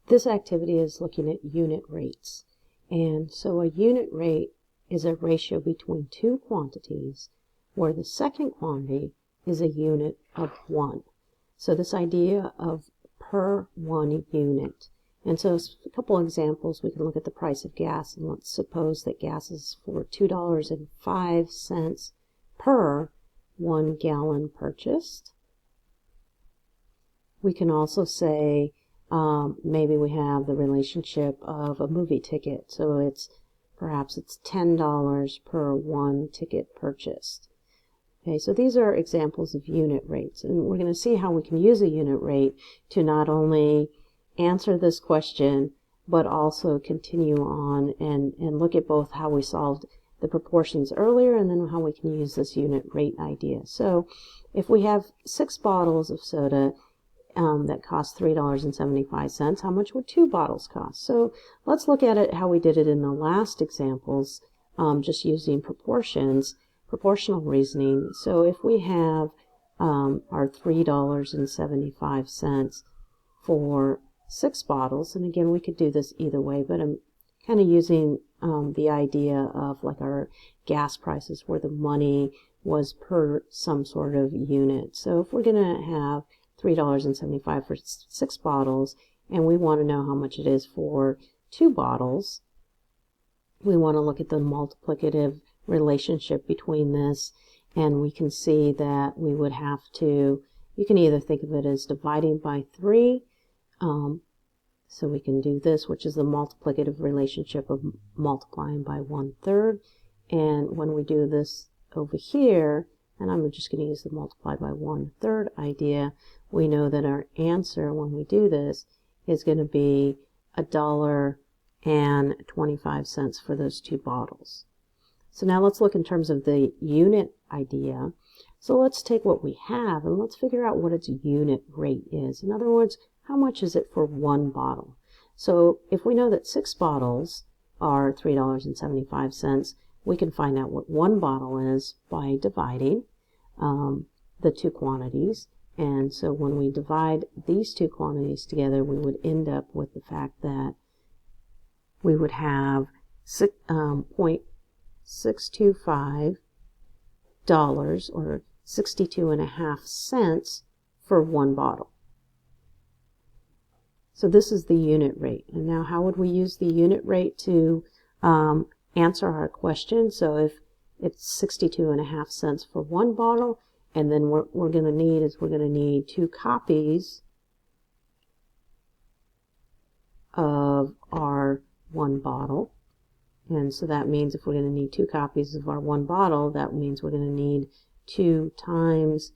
This activity is looking at unit rates. And so a unit rate is a ratio between two quantities where the second quantity is a unit of 1. So this idea of per 1 unit. And so a couple examples, we can look at the price of gas, and let's suppose that gas is for $2.05 per 1 gallon purchased. We can also say maybe we have the relationship of a movie ticket. So perhaps it's $10 per 1 ticket purchased. Okay, so these are examples of unit rates, and we're going to see how we can use a unit rate to not only answer this question, but also continue on and look at both how we solved the proportions earlier and then how we can use this unit rate idea. So if we have 6 bottles of soda that cost $3.75, how much would 2 bottles cost? So let's look at it how we did it in the last examples, just using proportional reasoning. So if we have our $3.75 for 6 bottles, and again we could do this either way, but I'm kind of using the idea of like our gas prices where the money was per some sort of unit. So if we're going to have $3.75 for 6 bottles and we want to know how much it is for 2 bottles, we want to look at the multiplicative relationship between this, and we can see that we would have to, you can either think of it as dividing by 3, so we can do this, which is the multiplicative relationship of multiplying by 1/3, and when we do this over here, and I'm just going to use the multiply by 1/3 idea, we know that our answer when we do this is going to be $1.25 for those 2 bottles. So now let's look in terms of the unit idea. So let's take what we have and let's figure out what its unit rate is. In other words, how much is it for 1 bottle? So if we know that 6 bottles are $3.75, we can find out what 1 bottle is by dividing the 2 quantities. And so when we divide these 2 quantities together, we would end up with the fact that we would have $0.625 or 62.5 cents for 1 bottle. So this is the unit rate. And now how would we use the unit rate to answer our question? So if it's 62.5 cents for 1 bottle, and then what we're going to need is we're going to need 2 copies of our 1 bottle. And so that means if we're going to need 2 copies of our 1 bottle, that means we're going to need 2 times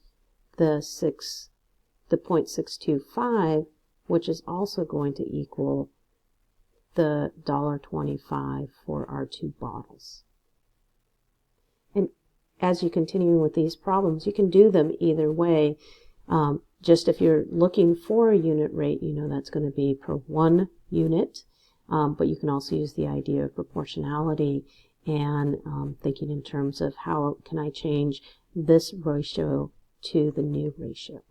the 0.625, which is also going to equal the $1.25 for our 2 bottles. And as you continue with these problems, you can do them either way. Just if you're looking for a unit rate, you know that's going to be per 1 unit. But you can also use the idea of proportionality and thinking in terms of how can I change this ratio to the new ratio.